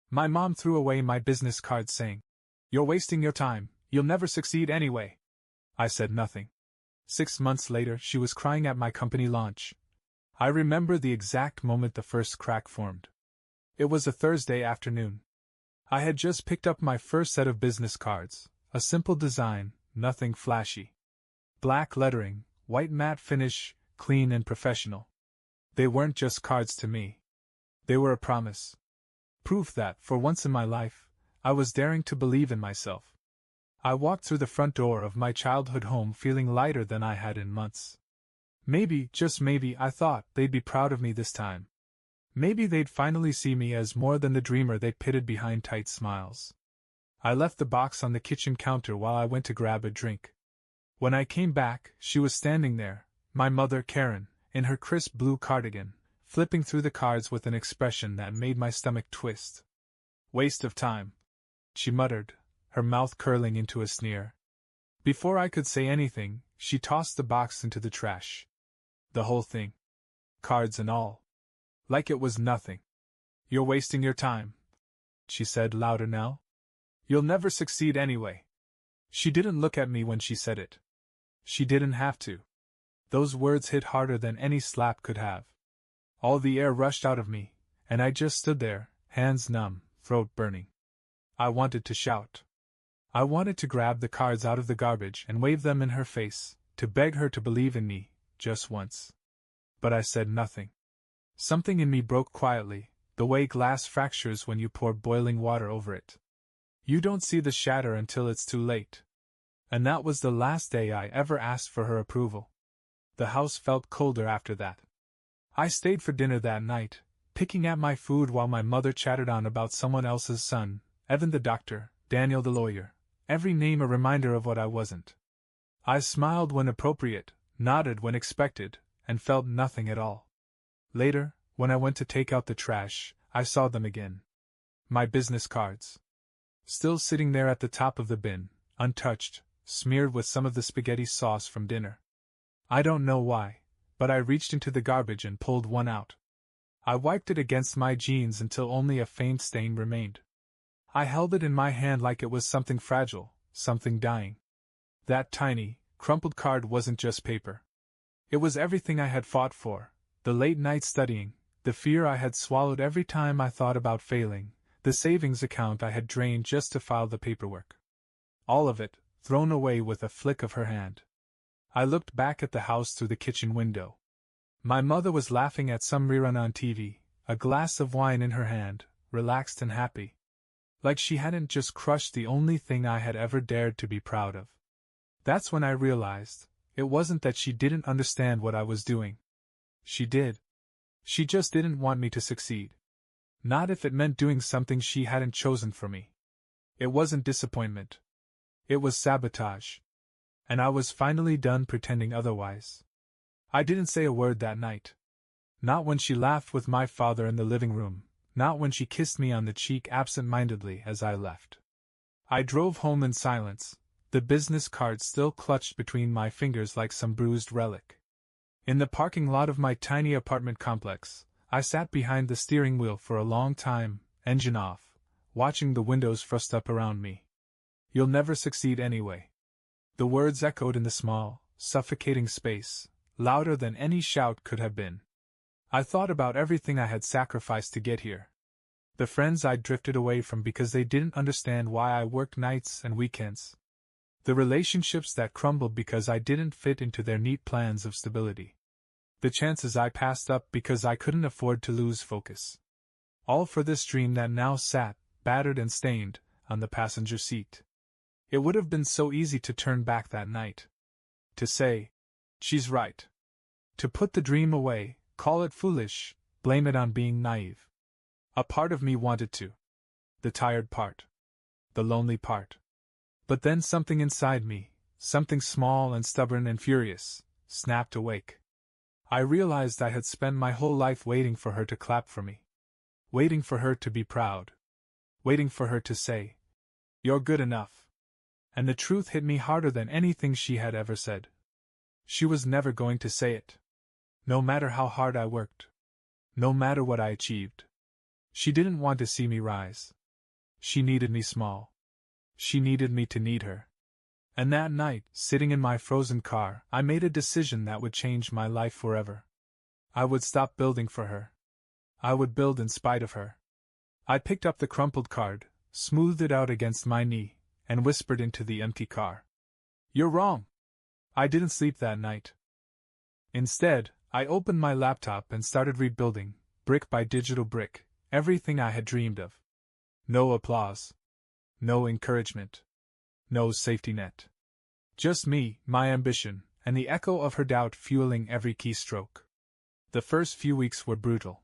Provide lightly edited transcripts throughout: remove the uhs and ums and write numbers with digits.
My mom threw away my business card saying, "You're wasting your time, you'll never succeed anyway." I said nothing. 6 months later, she was crying at my company launch. I remember the exact moment the first crack formed. It was a Thursday afternoon. I had just picked up my first set of business cards, a simple design, nothing flashy. Black lettering, white matte finish, clean and professional. They weren't just cards to me. They were a promise. Proof that, for once in my life, I was daring to believe in myself. I walked through the front door of my childhood home feeling lighter than I had in months. Maybe, just maybe, I thought they'd be proud of me this time. Maybe they'd finally see me as more than the dreamer they pitted behind tight smiles. I left the box on the kitchen counter while I went to grab a drink. When I came back, she was standing there, my mother Karen, in her crisp blue cardigan, flipping through the cards with an expression that made my stomach twist. "Waste of time," she muttered, her mouth curling into a sneer. Before I could say anything, she tossed the box into the trash. The whole thing. Cards and all. Like it was nothing. "You're wasting your time," she said louder now. "You'll never succeed anyway." She didn't look at me when she said it. She didn't have to. Those words hit harder than any slap could have. All the air rushed out of me, and I just stood there, hands numb, throat burning. I wanted to shout. I wanted to grab the cards out of the garbage and wave them in her face, to beg her to believe in me, just once. But I said nothing. Something in me broke quietly, the way glass fractures when you pour boiling water over it. You don't see the shatter until it's too late. And that was the last day I ever asked for her approval. The house felt colder after that. I stayed for dinner that night, picking at my food while my mother chattered on about someone else's son, Evan the doctor, Daniel the lawyer, every name a reminder of what I wasn't. I smiled when appropriate, nodded when expected, and felt nothing at all. Later, when I went to take out the trash, I saw them again. My business cards. Still sitting there at the top of the bin, untouched, smeared with some of the spaghetti sauce from dinner. I don't know why, but I reached into the garbage and pulled one out. I wiped it against my jeans until only a faint stain remained. I held it in my hand like it was something fragile, something dying. That tiny, crumpled card wasn't just paper. It was everything I had fought for, the late night studying, the fear I had swallowed every time I thought about failing, the savings account I had drained just to file the paperwork. All of it, thrown away with a flick of her hand. I looked back at the house through the kitchen window. My mother was laughing at some rerun on TV, a glass of wine in her hand, relaxed and happy. Like she hadn't just crushed the only thing I had ever dared to be proud of. That's when I realized, it wasn't that she didn't understand what I was doing. She did. She just didn't want me to succeed. Not if it meant doing something she hadn't chosen for me. It wasn't disappointment. It was sabotage. And I was finally done pretending otherwise. I didn't say a word that night. Not when she laughed with my father in the living room, not when she kissed me on the cheek absent-mindedly as I left. I drove home in silence, the business card still clutched between my fingers like some bruised relic. In the parking lot of my tiny apartment complex, I sat behind the steering wheel for a long time, engine off, watching the windows frost up around me. "You'll never succeed anyway." The words echoed in the small, suffocating space, louder than any shout could have been. I thought about everything I had sacrificed to get here. The friends I'd drifted away from because they didn't understand why I worked nights and weekends. The relationships that crumbled because I didn't fit into their neat plans of stability. The chances I passed up because I couldn't afford to lose focus. All for this dream that now sat, battered and stained, on the passenger seat. It would have been so easy to turn back that night. To say, "She's right." To put the dream away, call it foolish, blame it on being naive. A part of me wanted to. The tired part. The lonely part. But then something inside me, something small and stubborn and furious, snapped awake. I realized I had spent my whole life waiting for her to clap for me. Waiting for her to be proud. Waiting for her to say, "You're good enough." And the truth hit me harder than anything she had ever said. She was never going to say it. No matter how hard I worked. No matter what I achieved. She didn't want to see me rise. She needed me small. She needed me to need her. And that night, sitting in my frozen car, I made a decision that would change my life forever. I would stop building for her. I would build in spite of her. I picked up the crumpled card, smoothed it out against my knee, and whispered into the empty car. "You're wrong." I didn't sleep that night. Instead, I opened my laptop and started rebuilding, brick by digital brick, everything I had dreamed of. No applause. No encouragement. No safety net. Just me, my ambition, and the echo of her doubt fueling every keystroke. The first few weeks were brutal.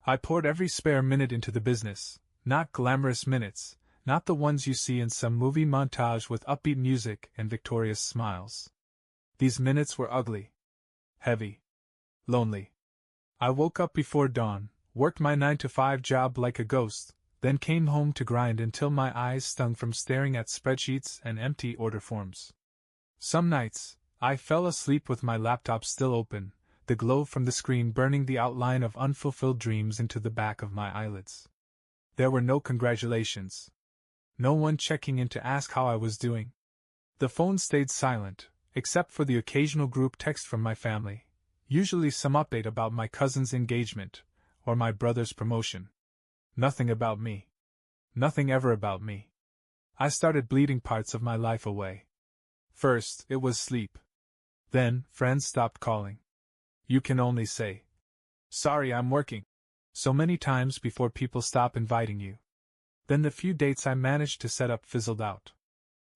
I poured every spare minute into the business, not glamorous minutes, not the ones you see in some movie montage with upbeat music and victorious smiles. These minutes were ugly. Heavy. Lonely. I woke up before dawn, worked my 9-to-5 job like a ghost, then came home to grind until my eyes stung from staring at spreadsheets and empty order forms. Some nights, I fell asleep with my laptop still open, the glow from the screen burning the outline of unfulfilled dreams into the back of my eyelids. There were no congratulations. No one checking in to ask how I was doing. The phone stayed silent, except for the occasional group text from my family, usually some update about my cousin's engagement, or my brother's promotion. Nothing about me. Nothing ever about me. I started bleeding parts of my life away. First, it was sleep. Then, friends stopped calling. You can only say, "Sorry, I'm working," so many times before people stop inviting you. Then the few dates I managed to set up fizzled out.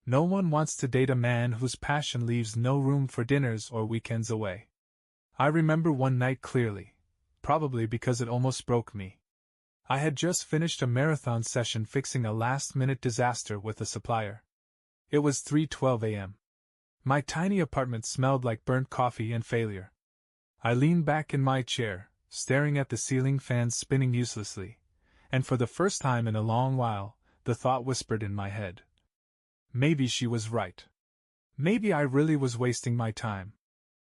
No one wants to date a man whose passion leaves no room for dinners or weekends away. I remember one night clearly, probably because it almost broke me. I had just finished a marathon session fixing a last-minute disaster with a supplier. It was 3:12 a.m. My tiny apartment smelled like burnt coffee and failure. I leaned back in my chair, staring at the ceiling fan spinning uselessly, and for the first time in a long while, the thought whispered in my head. Maybe she was right. Maybe I really was wasting my time.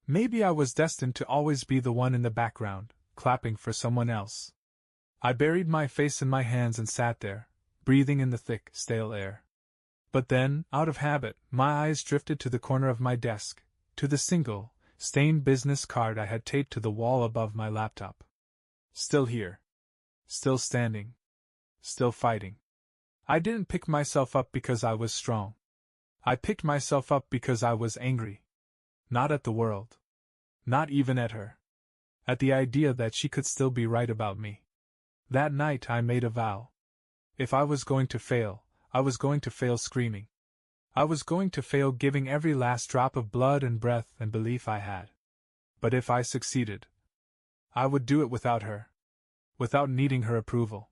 Maybe I was destined to always be the one in the background, clapping for someone else. I buried my face in my hands and sat there, breathing in the thick, stale air. But then, out of habit, my eyes drifted to the corner of my desk, to the single, stained business card I had taped to the wall above my laptop. Still here. Still standing. Still fighting. I didn't pick myself up because I was strong. I picked myself up because I was angry. Not at the world. Not even at her. At the idea that she could still be right about me. That night I made a vow. If I was going to fail, I was going to fail screaming. I was going to fail giving every last drop of blood and breath and belief I had. But if I succeeded, I would do it without her. Without needing her approval.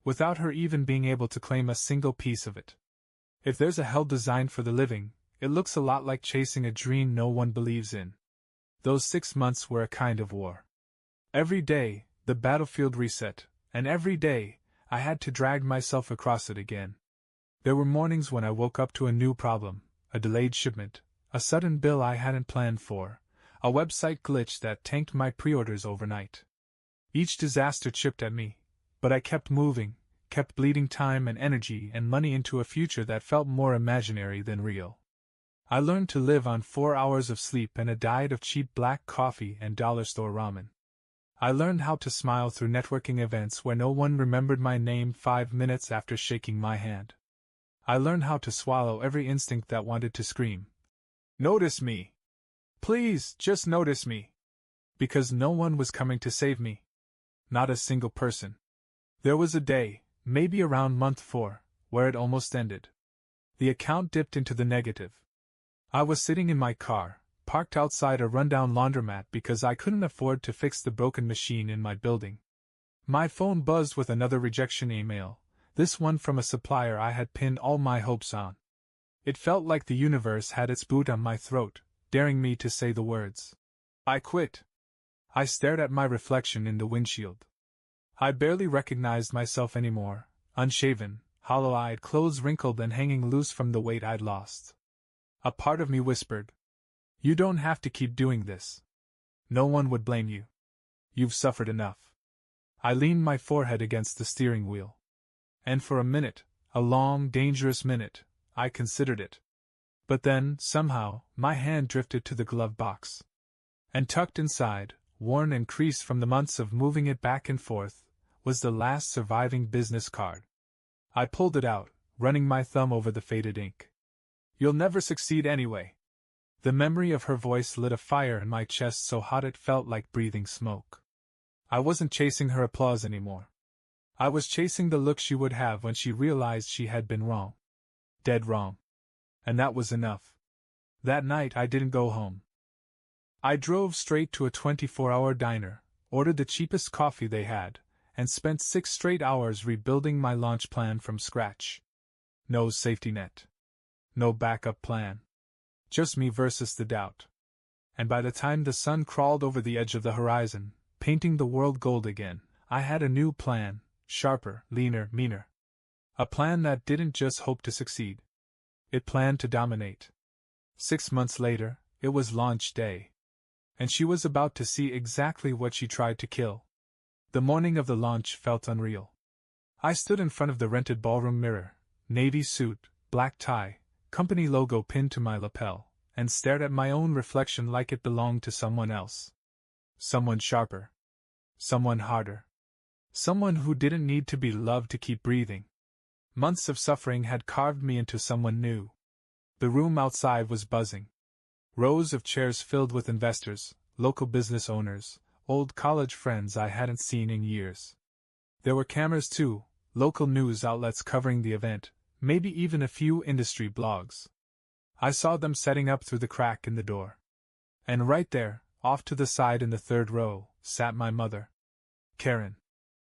Without her even being able to claim a single piece of it. If there's a hell designed for the living, it looks a lot like chasing a dream no one believes in. Those 6 months were a kind of war. Every day, the battlefield reset, and every day, I had to drag myself across it again. There were mornings when I woke up to a new problem, a delayed shipment, a sudden bill I hadn't planned for, a website glitch that tanked my pre-orders overnight. Each disaster chipped at me, but I kept moving, kept bleeding time and energy and money into a future that felt more imaginary than real. I learned to live on 4 hours of sleep and a diet of cheap black coffee and dollar store ramen. I learned how to smile through networking events where no one remembered my name 5 minutes after shaking my hand. I learned how to swallow every instinct that wanted to scream. Notice me! Please, just notice me! Because no one was coming to save me. Not a single person. There was a day, maybe around month 4, where it almost ended. The account dipped into the negative. I was sitting in my car, parked outside a rundown laundromat because I couldn't afford to fix the broken machine in my building. My phone buzzed with another rejection email, this one from a supplier I had pinned all my hopes on. It felt like the universe had its boot on my throat, daring me to say the words. I quit. I stared at my reflection in the windshield. I barely recognized myself anymore, unshaven, hollow-eyed, clothes wrinkled and hanging loose from the weight I'd lost. A part of me whispered, "You don't have to keep doing this. No one would blame you. You've suffered enough." I leaned my forehead against the steering wheel. And for a minute, A long, dangerous minute, I considered it. But then, somehow, my hand drifted to the glove box. And tucked inside, worn and creased from the months of moving it back and forth, was the last surviving business card. I pulled it out, running my thumb over the faded ink. "You'll never succeed anyway." The memory of her voice lit a fire in my chest so hot it felt like breathing smoke. I wasn't chasing her applause anymore. I was chasing the look she would have when she realized she had been wrong. Dead wrong. And that was enough. That night I didn't go home. I drove straight to a 24-hour diner, ordered the cheapest coffee they had, and spent 6 straight hours rebuilding my launch plan from scratch. No safety net. No backup plan. Just me versus the doubt. And by the time the sun crawled over the edge of the horizon, painting the world gold again, I had a new plan, sharper, leaner, meaner. A plan that didn't just hope to succeed. It planned to dominate. 6 months later, it was launch day. And she was about to see exactly what she tried to kill. The morning of the launch felt unreal. I stood in front of the rented ballroom mirror, navy suit, black tie, company logo pinned to my lapel, and stared at my own reflection like it belonged to someone else. Someone sharper. Someone harder. Someone who didn't need to be loved to keep breathing. Months of suffering had carved me into someone new. The room outside was buzzing. Rows of chairs filled with investors, local business owners, old college friends I hadn't seen in years. There were cameras too, local news outlets covering the event, maybe even a few industry blogs. I saw them setting up through the crack in the door. And right there, off to the side in the 3rd row, sat my mother. Karen.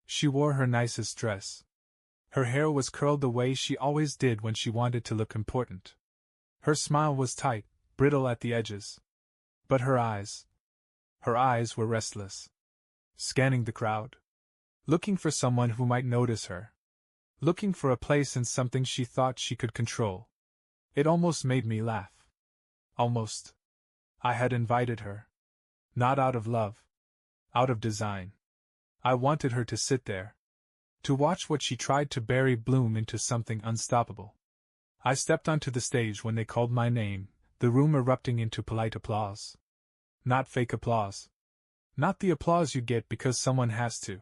She wore her nicest dress. Her hair was curled the way she always did when she wanted to look important. Her smile was tight, brittle at the edges. But her eyes were restless. Scanning the crowd. Looking for someone who might notice her. Looking for a place in something she thought she could control. It almost made me laugh. Almost. I had invited her. Not out of love. Out of design. I wanted her to sit there. To watch what she tried to bury bloom into something unstoppable. I stepped onto the stage when they called my name, the room erupting into polite applause. Not fake applause. Not the applause you get because someone has to.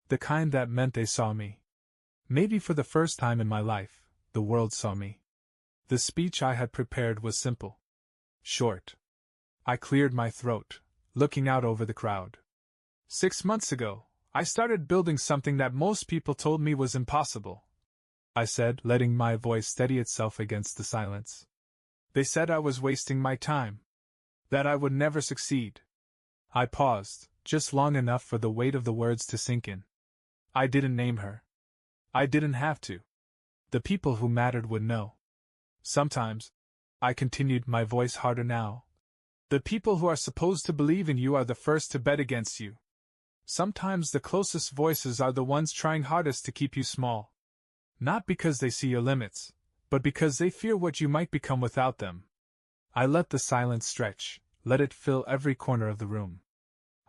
The kind that meant they saw me. Maybe for the first time in my life, the world saw me. The speech I had prepared was simple. Short. I cleared my throat, looking out over the crowd. 6 months ago, I started building something that most people told me was impossible. I said, letting my voice steady itself against the silence. They said I was wasting my time. That I would never succeed. I paused, just long enough for the weight of the words to sink in. I didn't name her. I didn't have to. The people who mattered would know. Sometimes, I continued, my voice harder now, the people who are supposed to believe in you are the first to bet against you. Sometimes the closest voices are the ones trying hardest to keep you small. Not because they see your limits, but because they fear what you might become without them. I let the silence stretch, let it fill every corner of the room.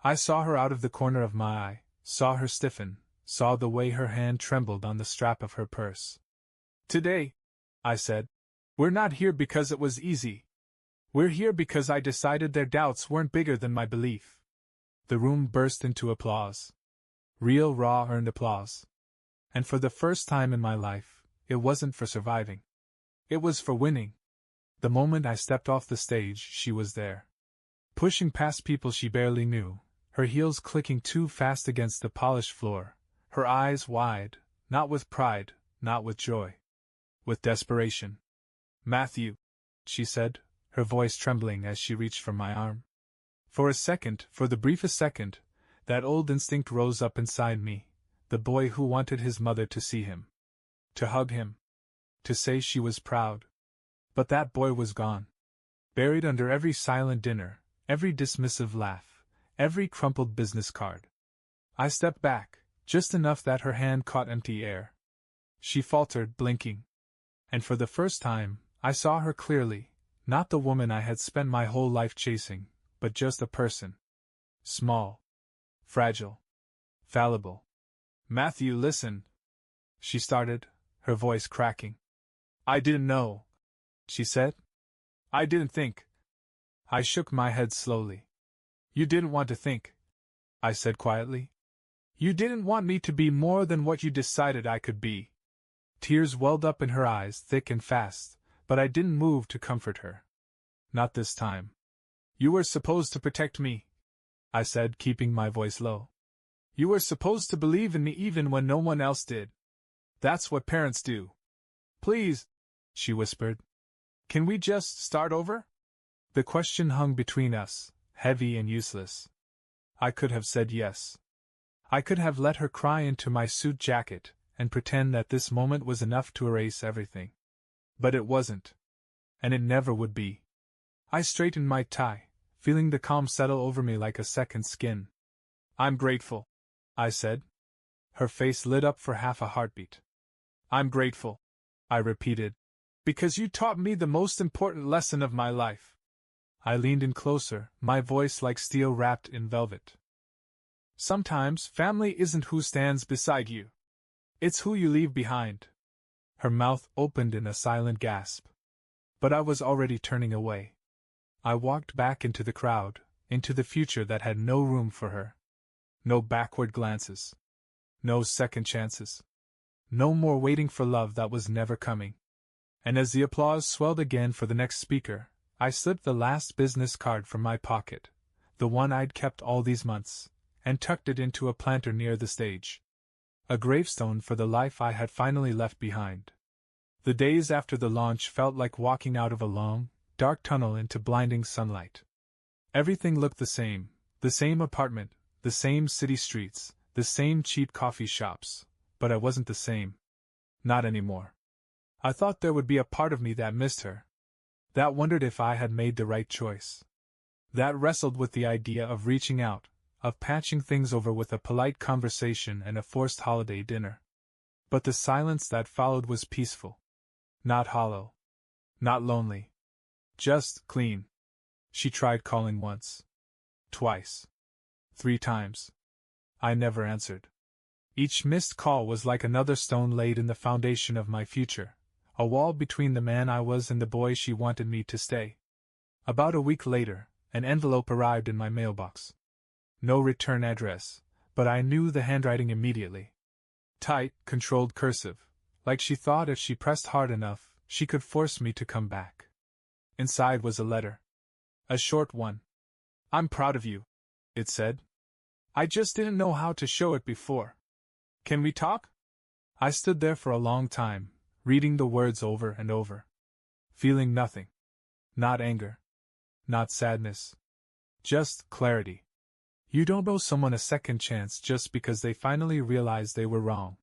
I saw her out of the corner of my eye, saw her stiffen, saw the way her hand trembled on the strap of her purse. Today, I said, we're not here because it was easy. We're here because I decided their doubts weren't bigger than my belief. The room burst into applause. Real, raw, earned applause. And for the first time in my life, it wasn't for surviving. It was for winning. The moment I stepped off the stage, she was there. Pushing past people she barely knew, her heels clicking too fast against the polished floor, her eyes wide, not with pride, not with joy. With desperation. "Matthew," she said, her voice trembling as she reached for my arm. For a second, for the briefest second, that old instinct rose up inside me, the boy who wanted his mother to see him. To hug him. To say she was proud. But that boy was gone. Buried under every silent dinner, every dismissive laugh, every crumpled business card. I stepped back, just enough that her hand caught empty air. She faltered, blinking. And for the first time, I saw her clearly, not the woman I had spent my whole life chasing, but just a person. Small. Fragile. Fallible. "Matthew, listen." She started, her voice cracking. I didn't know, she said. I didn't think. I shook my head slowly. You didn't want to think, I said quietly. You didn't want me to be more than what you decided I could be. Tears welled up in her eyes thick and fast, but I didn't move to comfort her. Not this time. You were supposed to protect me, I said, keeping my voice low. You were supposed to believe in me even when no one else did. That's what parents do. Please, she whispered. Can we just start over? The question hung between us, heavy and useless. I could have said yes. I could have let her cry into my suit jacket and pretend that this moment was enough to erase everything. But it wasn't. And it never would be. I straightened my tie, feeling the calm settle over me like a second skin. I'm grateful, I said. Her face lit up for half a heartbeat. I'm grateful, I repeated, because you taught me the most important lesson of my life. I leaned in closer, my voice like steel wrapped in velvet. Sometimes family isn't who stands beside you. It's who you leave behind. Her mouth opened in a silent gasp. But I was already turning away. I walked back into the crowd, into the future that had no room for her. No backward glances. No second chances. No more waiting for love that was never coming. And as the applause swelled again for the next speaker, I slipped the last business card from my pocket, the one I'd kept all these months, and tucked it into a planter near the stage. A gravestone for the life I had finally left behind. The days after the launch felt like walking out of a long, dark tunnel into blinding sunlight. Everything looked the same apartment, the same city streets, the same cheap coffee shops, but I wasn't the same. Not anymore. I thought there would be a part of me that missed her. That wondered if I had made the right choice. That wrestled with the idea of reaching out, of patching things over with a polite conversation and a forced holiday dinner. But the silence that followed was peaceful. Not hollow. Not lonely. Just clean. She tried calling once. Twice. 3 times. I never answered. Each missed call was like another stone laid in the foundation of my future, a wall between the man I was and the boy she wanted me to stay. About a week later, an envelope arrived in my mailbox. No return address, but I knew the handwriting immediately. Tight, controlled cursive, like she thought if she pressed hard enough, she could force me to come back. Inside was a letter. A short one. I'm proud of you, it said. I just didn't know how to show it before. Can we talk? I stood there for a long time, reading the words over and over. Feeling nothing. Not anger. Not sadness. Just clarity. You don't owe someone a second chance just because they finally realized they were wrong.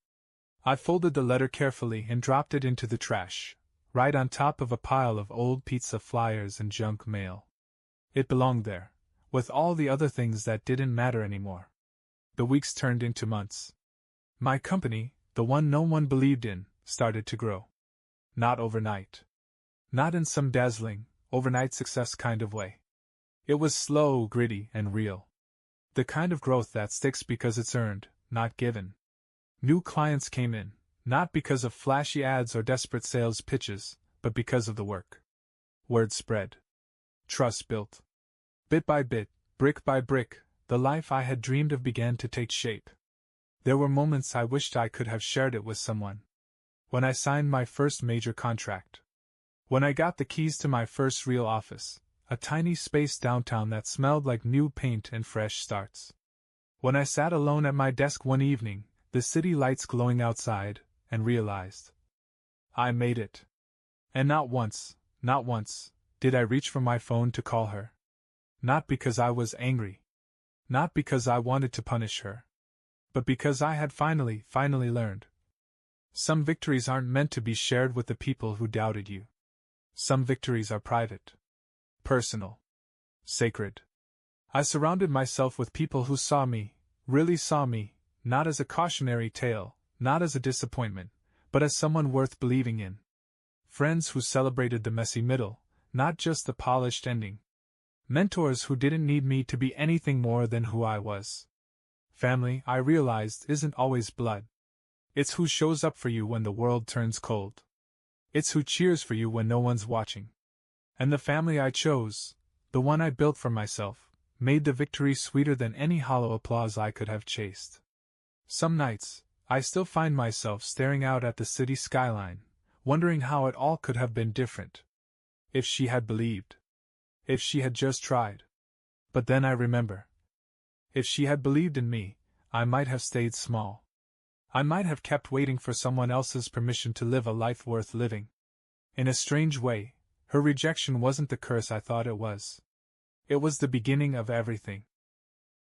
I folded the letter carefully and dropped it into the trash, right on top of a pile of old pizza flyers and junk mail. It belonged there, with all the other things that didn't matter anymore. The weeks turned into months. My company, the one no one believed in, started to grow. Not overnight. Not in some dazzling, overnight success kind of way. It was slow, gritty, and real. The kind of growth that sticks because it's earned, not given. New clients came in, not because of flashy ads or desperate sales pitches, but because of the work. Word spread. Trust built. Bit by bit, brick by brick, the life I had dreamed of began to take shape. There were moments I wished I could have shared it with someone. When I signed my first major contract. When I got the keys to my first real office, a tiny space downtown that smelled like new paint and fresh starts. When I sat alone at my desk one evening, the city lights glowing outside, and realized I made it. And not once, did I reach for my phone to call her. Not because I was angry. Not because I wanted to punish her. But because I had finally learned. Some victories aren't meant to be shared with the people who doubted you. Some victories are private. Personal. Sacred. I surrounded myself with people who saw me, really saw me, not as a cautionary tale, not as a disappointment, but as someone worth believing in. Friends who celebrated the messy middle, not just the polished ending. Mentors who didn't need me to be anything more than who I was. Family, I realized, isn't always blood. It's who shows up for you when the world turns cold. It's who cheers for you when no one's watching. And the family I chose, the one I built for myself, made the victory sweeter than any hollow applause I could have chased. Some nights, I still find myself staring out at the city skyline, wondering how it all could have been different. If she had believed. If she had just tried. But then I remember. If she had believed in me, I might have stayed small. I might have kept waiting for someone else's permission to live a life worth living. In a strange way, her rejection wasn't the curse I thought it was. It was the beginning of everything.